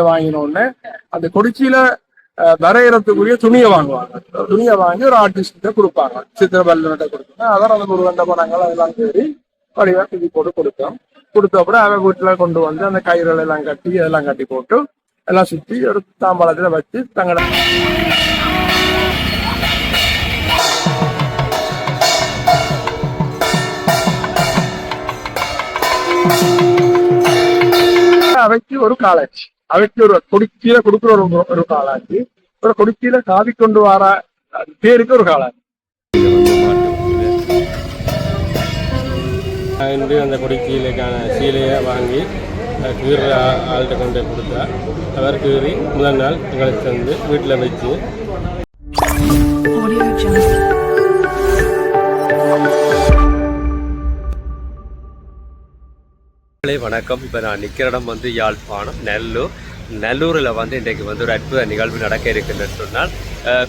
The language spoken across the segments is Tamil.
காளாஞ்சிய வாங்கினோடனே அந்த கொடிச்சியில வரையறதுக்குரிய துணியை வாங்குவாங்க. துணியை வாங்கி ஒரு ஆர்டிஸ்ட கொடுப்பாங்க, சித்திர பல்லுகிட்ட கொடுப்பாங்க. அதான் அந்த முருகண்ட படங்கள் அதெல்லாம் தேடி வடிவா தூக்கி போட்டு கொடுத்தோம். கொடுத்த அப்புறம் அவன் வீட்டுல கொண்டு வந்து அந்த கயிறுகள் எல்லாம் கட்டி அதெல்லாம் கட்டி போட்டு எல்லாம் சுத்தி ஒரு தாம்பாளத்துல வச்சு தங்கட அவைக்கு ஒரு காலாச்சு, அவைக்கு ஒரு கொடிக்கீழ கொடுக்குற ஒரு காலாச்சு, ஒரு கொடிக்கீழ சாதி கொண்டு வர பேருக்கு ஒரு காலாச்சு. அந்த கொடிக்கீழுக்கான சீலையை வாங்கி கீற ஆள்கிட்ட கொண்டு கொடுத்தா அவர் கீறி முதல் நாள் எங்களுக்கு வந்து வீட்டில் வச்சு. வணக்கம். இப்போ நான் நிற்கிற இடம் வந்து யாழ்ப்பாணம் நல்லூரில் வந்து இன்றைக்கு வந்து ஒரு அற்புத நிகழ்வு நடக்க இருக்கின்றது சொன்னால்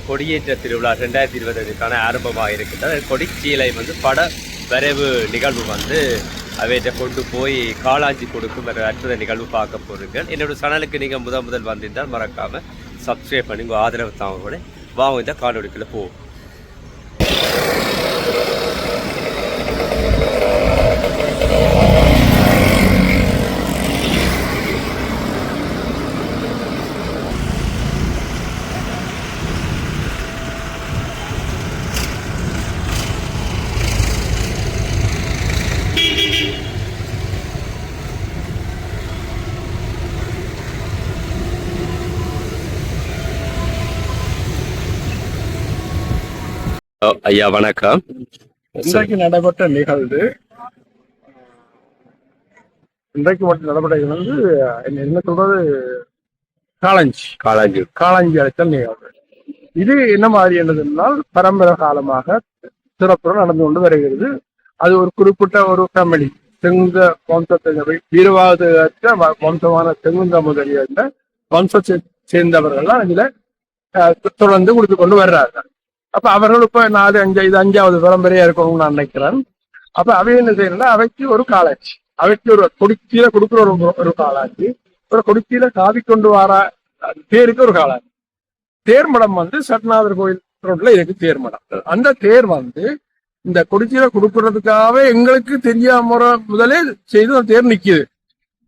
கொடியேற்ற திருவிழா 2025க்கான ஆரம்பமாக இருக்கின்றது. கொடிச்சீலை வந்து பட வரைவு நிகழ்வு வந்து அவையிட்ட கொண்டு போய் காளாஞ்சி கொடுக்கும் ஒரு அற்புத நிகழ்வு பார்க்க போகிறீங்க. என்னோட சேனலுக்கு நீங்கள் முதல் வந்திருந்தால் மறக்காமல் சப்ஸ்கிரைப் பண்ணி உங்கள் ஆதரவு தாங்க. வாங்க இந்த காணொலிக்குள்ளே போவோம். ஐயா வணக்கம். இன்றைக்கு நடைபெற்ற நிகழ்வு வந்து என்ன சொல்றது, காளாஞ்சி அழைத்தல் நிகழ்வு. இது என்ன மாதிரி என்றால் பரம்பரை காலமாக சிறப்புடன் நடந்து கொண்டு வருகிறது. அது ஒரு குறிப்பிட்ட ஒரு ஃபேமிலி தெங்குந்த வம்சத்தை வீரவாத வம்சமான தெங்குந்த முதலிய வம்சத்தை சேர்ந்தவர்கள்லாம் இதுல தொடர்ந்து கொடுத்து கொண்டு வர்றார்கள். அப்ப அவர்கள் இப்ப 4, 5 இது 5வது பரம்பரையா இருக்கணும்னு நான் நினைக்கிறேன். அப்ப அவை என்ன செய்யணும்னா அவைக்கு ஒரு காலாச்சு, அவைக்கு ஒரு கொடிக்கீழ கொடுக்குற ஒரு காலாச்சு, ஒரு கொடிக்கீழ சாதி கொண்டு வர தேருக்கு ஒரு காலாச்சு. தேர்மடம் வந்து சட்நாதர் கோயில் ரோட்ல இருக்கு தேர்மடம். அந்த தேர் வந்து இந்த கொடிக்கீழ கொடுக்கறதுக்காகவே எங்களுக்கு தெரியாம முதலே செய்து அந்த தேர் நிக்குது.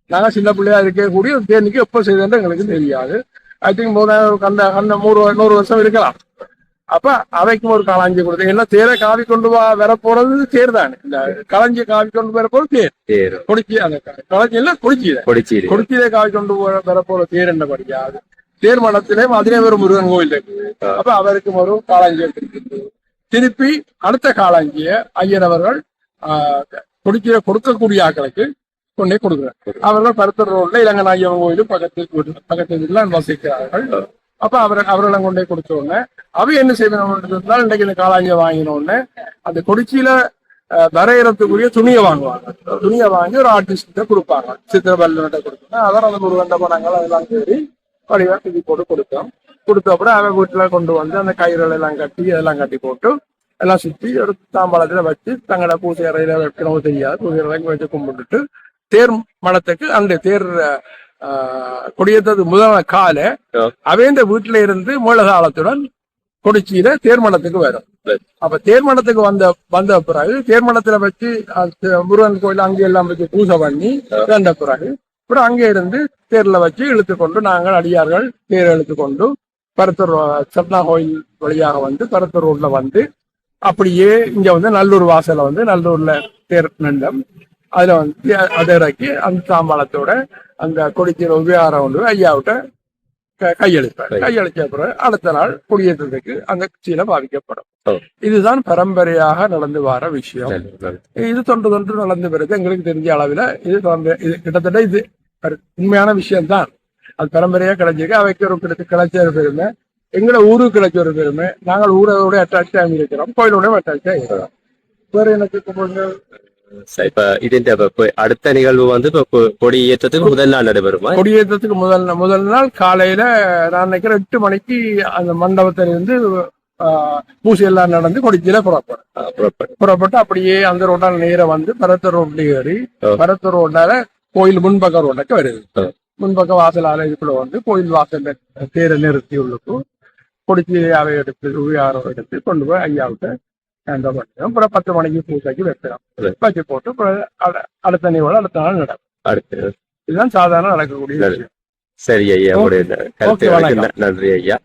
நாங்க சின்ன பிள்ளையா இருக்கக்கூடிய ஒரு தேர் நிக்க எப்ப செய்தது எங்களுக்கு தெரியாது. ஐ திங்க் 100 வருஷம் இருக்கலாம். அப்ப அவைக்கும் ஒரு காளாஞ்சி கொடுத்து என்ன தேரை காவி கொண்டு வர போறது தேர் தானே. இந்த களஞ்சியை காவி கொண்டு வர போறது தேர் கொடிச்சி, அந்த களஞ்சியில கொடிச்சியிலே காவி கொண்டு வர போற தேர் என்ன படிக்காது. தேர் மடத்திலே அதிலே ஒரு முருகன் கோயில் இருக்குது. அப்ப அவருக்கும் ஒரு காளாஞ்சி இருக்குது. திருப்பி அடுத்த காளாஞ்சிய ஐயர் அவர்கள் கொடிச்சியில கொடுக்கக்கூடிய ஆக்களுக்கு கொண்டே கொடுக்குறாங்க. அவர்கள் பருத்தர் ரோட்ல இலங்கை ஐயவன் கோயிலும் பக்கத்துல வசிக்கிறார்கள். அப்ப அவரெல்லாம் கொண்டே கொடுத்த உடனே அவை என்ன செய்யணும், இன்றைக்கு இந்த காளாஞ்சியை வாங்கினோடனே அந்த கொடிச்சியில வரையறதுக்குரிய துணியை வாங்குவாங்க. துணியை வாங்கி ஒரு ஆர்டிஸ்ட கொடுப்பாங்க, சித்திர பல்லுகிட்ட கொடுப்பாங்க. அதான் அந்த முருகண்ட படங்கள் அதெல்லாம் தேடி வடிவா தூக்கி போட்டு கொடுத்தோம். கொடுத்த அப்புறம் அவன் வீட்டுல கொண்டு வந்து அந்த கயிறுகள் எல்லாம் கட்டி அதெல்லாம் கட்டி போட்டு எல்லாம் சுத்தி ஒரு தாம்பாளத்துல வச்சு தங்கட பூசை அறையில வைக்கணும் தெரியாது, பூசை அறைக்கு வச்சு கும்பிட்டுட்டு தேர் மடத்துக்கு அந்த தேர் கொடியேற்றது முதல் கால அவேந்த வீட்டுல இருந்து மேளதாளத்துடன் கொடிச்சியில தேர்மணத்துக்கு வரும். அப்ப தேர்மணத்துக்கு வந்த பிறகு தேர்மணத்துல வச்சு முருகன் கோயில் அங்கே எல்லாம் வச்சு பூசை பண்ணி வந்த பிறகு அப்புறம் அங்கே இருந்து தேர்ல வச்சு இழுத்து கொண்டு நாங்கள் அடியார்கள் தேர் இழுத்து கொண்டு பருத்தூர் சட்னா கோயில் வழியாக வந்து பருத்தூர் ரோட்ல வந்து அப்படியே இங்க வந்து நல்லூர் வாசல வந்து நல்லூர்ல தேர் நின்றம். அதுல வந்து அதை இறக்கி அந்த தாம்பாளத்தோட அந்த கொடிச்சியில உபயோகம் வந்து ஐயாவிட்ட கையளிப்பார். கையளிச்ச பிறகு அடுத்த நாள் கொடியேற்றத்துக்கு அந்த சீலை பாவிக்கப்படும். இதுதான் பரம்பரையாக நடந்து வர விஷயம். இது தொன்று நடந்து வருது. எங்களுக்கு தெரிஞ்ச அளவில் இது கிட்டத்தட்ட இது உண்மையான விஷயம்தான். அது பரம்பரையா கிடைச்சிருக்கு. அவைக்கு ஒரு கிடைச்ச ஒரு பெருமை, எங்களை ஊருக்கு கிடைச்ச ஒரு பெருமை. நாங்கள் ஊரோட அட்டாச் ஆகி இருக்கிறோம், கோயிலோட அட்டாச் ஆகி இருக்கிறோம். வேற எனக்கு இப்ப இது அடுத்த நிகழ்வு வந்து இப்ப கொடியேற்றத்துக்கு முதல் நாள் நடைபெறுமா? கொடியேற்றத்துக்கு முதல் நாள் காலையில நான் நினைக்கிறேன் 8 மணிக்கு அந்த மண்டபத்திலிருந்து பூசை எல்லாம் நடந்து கொடிச்சியில புறப்பட்டு அப்படியே அந்த ரோட்டால நேர வந்து பரத்தூர் ரோட்ல ஏறி பரத்தூர் ரோட்டால கோயில் முன்பக்க ரோட்டுக்கு வருது. முன்பக்க வாசலால இதுக்குள்ள வந்து கோயில் வாசல் தேரை நிறுத்தி உள்ளுக்கு பொடிச்சு அவை எடுத்து உயாரோ எடுத்து கொண்டு போய் ஐயாவுக்கு அந்த பண்ணுறோம். அப்புறம் 10 மணிக்கு பூஜைக்கு வைக்கிறோம். வச்சு போட்டு அப்புறம் அடுத்த நிகழ்வு அடுத்த நாள் நடக்கும். அடுத்து இதுதான் சாதாரண நடக்கக்கூடிய விஷயம். சரி ஐயா, உங்களுடைய கருத்து நன்றி ஐயா.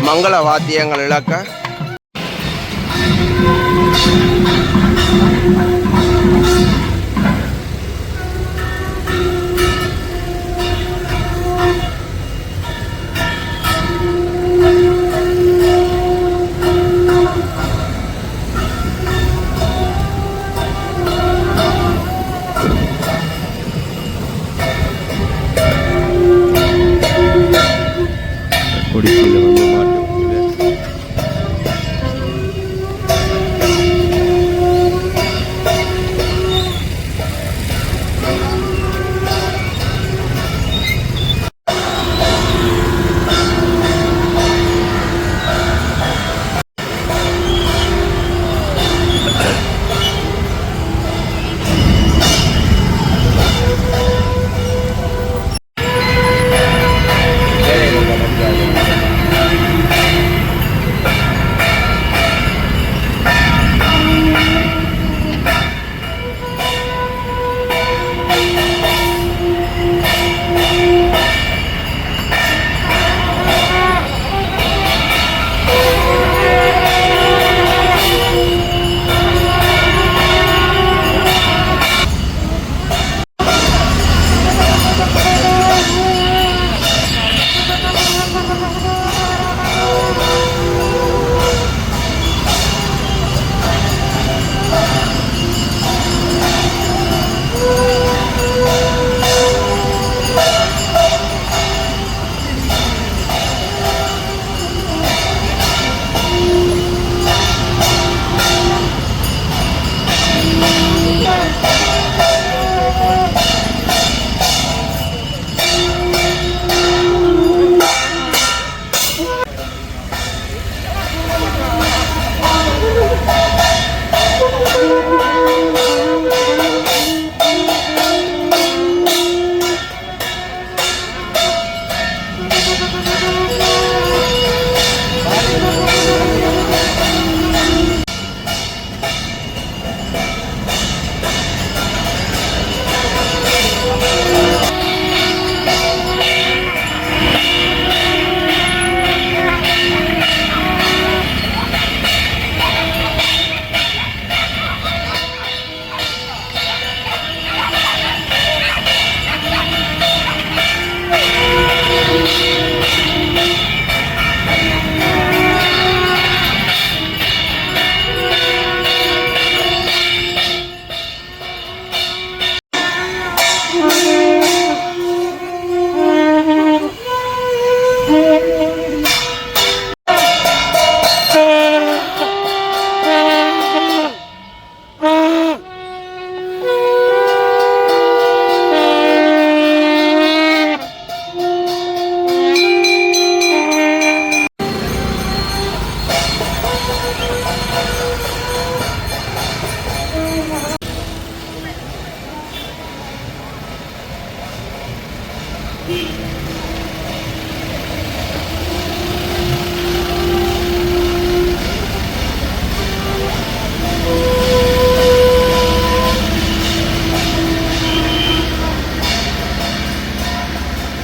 மங்கள வாத்தியங்கள் இழக்க குடிசையில் வந்து மாட்டு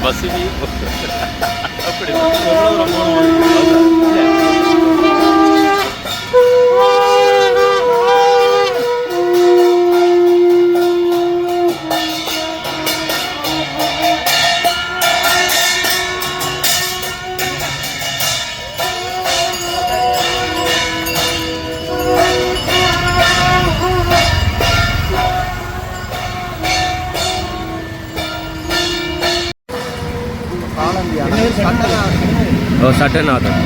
பசுமி அப்படி சட்டநாதன்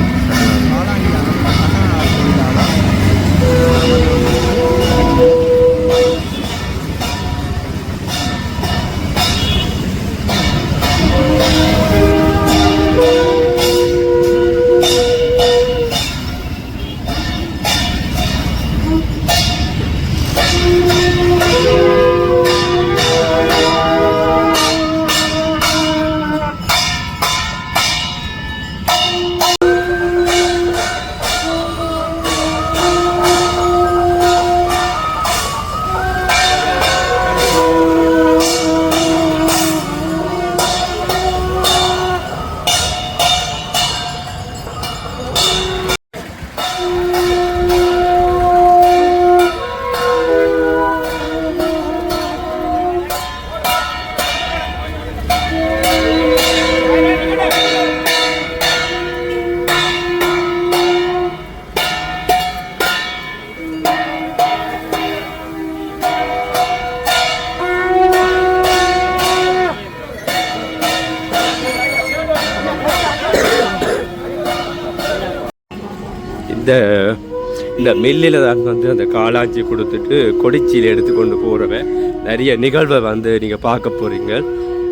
இந்த மில்லில் தாங்க வந்து அந்த காளாஞ்சி கொடுத்துட்டு கொடிச்சியில் எடுத்து கொண்டு போகிறவன் நிறைய நிகழ்வை வந்து நீங்கள் பார்க்க போகிறீங்க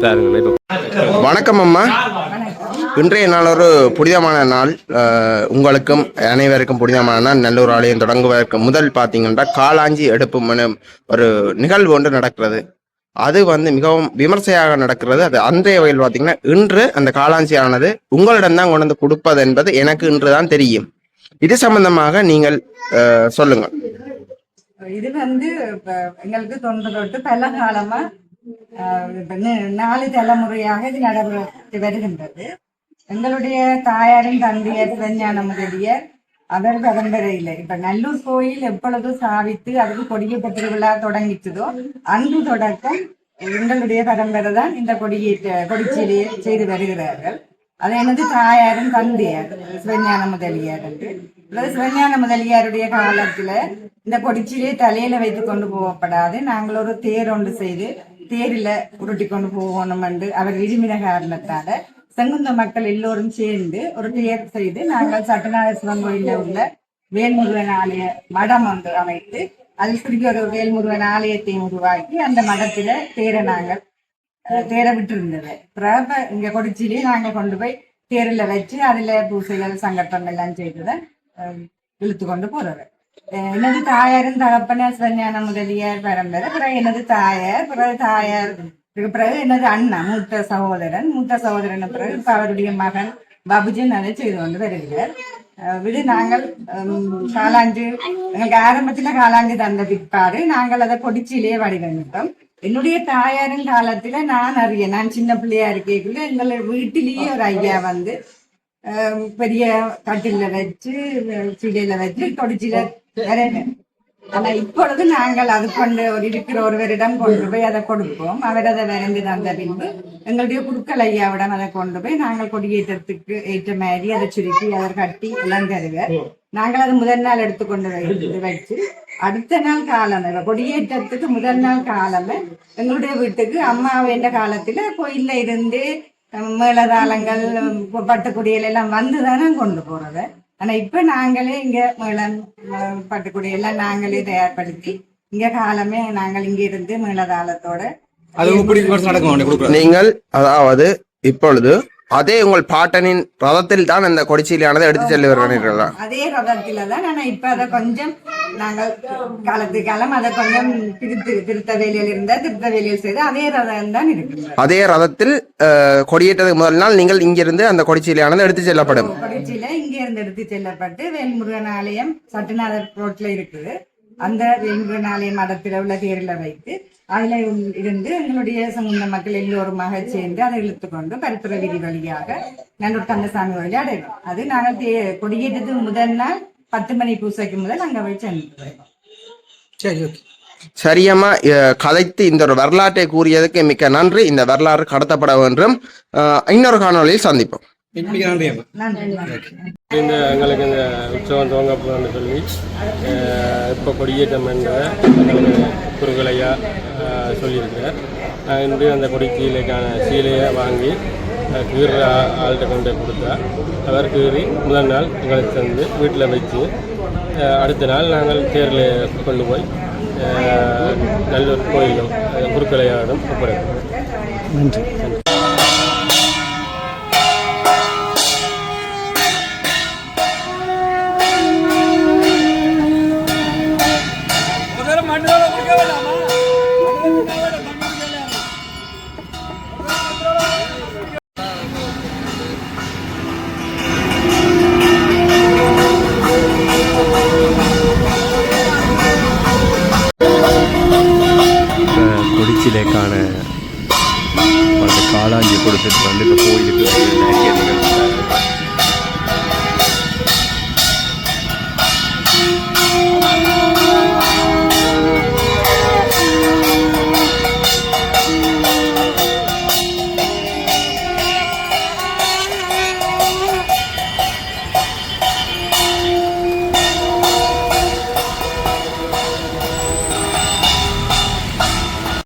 பாருங்க. இப்போ வணக்கம் அம்மா. இன்றைய நாள் ஒரு புனிதமான நாள். உங்களுக்கும் அனைவருக்கும் புனிதமான நாள். நல்லூர் ஆலயம் தொடங்குவதற்கு முதல் பார்த்தீங்கன்னா காளாஞ்சி எடுப்பு ஒரு நிகழ்வு ஒன்று நடக்கிறது. அது வந்து மிகவும் விமர்சையாக நடக்கிறது. அது அன்றைய வகையில் பார்த்தீங்கன்னா இன்று அந்த காளாஞ்சி ஆனது உங்களிடம்தான் கொண்டு வந்து கொடுப்பது என்பது எனக்கு இன்று தான் தெரியும். இது சம்பந்தமாக நீங்கள் சொல்லுங்க. இது வந்து எங்களுக்கு தொன்று பல காலமா 4 தலைமுறையாக இது நடைபெற்று வருகின்றது. எங்களுடைய தாயாரின் தந்தையர் சிவஞான முதலியார் அவர் பரம்பரையில் இப்ப நல்லூர் கோயில் எப்பொழுது சாவித்து அதுக்கு கொடியேற்ற திருவிழா தொடங்கிச்சதோ அன்று தொடக்கம் எங்களுடைய பரம்பரை தான் இந்த கொடிச்சீலையை செய்து வருகிறார்கள். அது எனது தாயாரும் தந்தையார் சிவஞான முதலியார் என்று. சிவஞான முதலியாருடைய காலத்துல இந்த கொடிச்சிலே தலையில வைத்து கொண்டு போகப்படாது, நாங்கள் ஒரு தேர் ஒன்று செய்து தேரில உருட்டி கொண்டு போகணும் என்று அவர் விரும்பின காரணத்தால செங்குந்த மக்கள் எல்லோரும் சேர்ந்து ஒரு தேர் செய்து நாங்கள் சட்டநாத சிவன் கோயில உள்ள வேல்முருகன் ஆலய மடம் ஒன்று அமைத்து அதில் சுருக்கி ஒரு வேல்முருகன் ஆலயத்தை உருவாக்கி அந்த மடத்துல தேரை விட்டு இருந்தது. அப்புறம் இங்க கொடிச்சிலே நாங்க கொண்டு போய் தேரில வச்சு அதுல பூசைகள் சங்கட்டம் எல்லாம் செய்துதான் இழுத்து கொண்டு போறது. எனது தாயாரும் தகப்பன சிவஞான முதலியார் பரம்பரை. பிறகு எனது தாயார், பிறகு எனது அண்ணா மூத்த சகோதரன் பிறகு இப்ப அவருடைய மகன் பாபுஜன் அதை செய்து கொண்டு வருகிறார். விடு நாங்கள் காலாஞ்சு எங்களுக்கு ஆரம்பத்துல காலாஞ்சு தந்த பிற்பாடு நாங்கள் அதை கொடிச்சிலேயே வடிவமைத்தோம். என்னுடைய தாயாரின் காலத்துல நான் சின்ன பிள்ளையா இருக்கேக்குள்ள எங்களை வீட்டிலேயே ஒரு ஐயா வந்து பெரிய கட்டில வச்சு சீலையில வச்சு கொடிச்சில வரைவேன். ஆனா இப்பொழுது நாங்கள் அது கொண்டு இருக்கிற ஒருவரிடம் கொண்டு போய் அதை கொடுப்போம். அவர் அதை வரைந்து தந்த பின்பு எங்களுடைய குருக்கள் ஐயாவிடம் அதை கொண்டு போய் நாங்கள் கொடியேற்றத்துக்கு ஏற்ற மாதிரி அதை சுருக்கி அதை கட்டி எல்லாம் தருவார். நாங்கள் அது முதல் நாள் எடுத்துக்கொண்டு வச்சு அடுத்த நாள் காலம் கொடியேற்றத்துக்கு முதல் நாள் காலமே எங்களுடைய வீட்டுக்கு அம்மா வேண்ட காலத்துல கோயில்ல இருந்து மேளதாளங்கள் பட்டுக்குடியல் எல்லாம் வந்துதானே கொண்டு போறது. ஆனா இப்ப நாங்களே இங்க மேளம் பட்டுக்குடியெல்லாம் நாங்களே தயார்படுத்தி இங்க காலமே நாங்கள் இங்க இருந்து மேளதாளத்தோட நீங்கள் அதாவது இப்பொழுது அதே உங்கள் பாட்டனின் ரதத்தில் தான் அந்த கொடிச்சீலையானது எடுத்து செல்லுவீர்களா? அதே ரதத்தில தான். ஆனா இப்ப அதை கொஞ்சம் நாங்கள் காலத்துக்கு காலம் அதை கொஞ்சம் திருத்த வேலையில் இருந்தா திருத்த வேலையில் செய்து அதே ரதம் தான் இருக்கு. அதே ரதத்தில் கொடியேற்றதுக்கு முதல் நாள் நீங்கள் இங்கிருந்து அந்த கொடிச்சீலையானது எடுத்து செல்லப்படும். கொடிச்சீலை இங்க இருந்து எடுத்து செல்லப்பட்டு வேல்முருகன் ஆலயம் சட்டுநாதர் ரோட்ல இருக்குது. அந்த வேல்முருகன் ஆலய மடத்தில் உள்ள தேரில் வைத்து அதுல இருந்து எங்களுடைய சமூக மக்கள் எல்லோருமாக சேர்ந்து அதை இழுத்துக்கொண்டு பருத்துறை வீதி வழியாக நல்லூர் கந்தசாமி வழியாக அடைவோம். அது நாங்கள் கொடியேற்றத்துக்கு முதல் நாள் 10 மணி பூசைக்கு முதல் அங்கே போய் சென்று. சரி, ஓகே. சரியம்மா, கதைத்து இந்த ஒரு வரலாற்றை கூறியதுக்கு மிக்க நன்றி. இந்த வரலாறு கடத்தப்பட வேண்டும். இன்னொரு காணொலியில் சந்திப்போம். இந்த எங்களுக்கு இந்த உற்சவம் துவங்க போகணும்னு சொல்லி இப்போ கொடியேற்றம் என்ற குறுகலையா சொல்லியிருக்கிறார். இன்று அந்த கொடிச்சீலைக்கான சீலையை வாங்கி கீற ஆள்கிட்ட கொண்டு கொடுத்தா அவர் கீறி முதல் நாள் எங்களுக்கு தந்து வீட்டில் வச்சு அடுத்த நாள் நாங்கள் தேரில் கொண்டு போய் நல்லூர் கோயிலும் குறுக்கலையாடும் ஒப்படைப்போம். நன்றி. கொடிச்சிலைக்கான அந்த காளாஞ்சி கொடுத்துட்டு வந்து இப்போ கோயிலுக்கு நிறைய நிகழ்ச்சி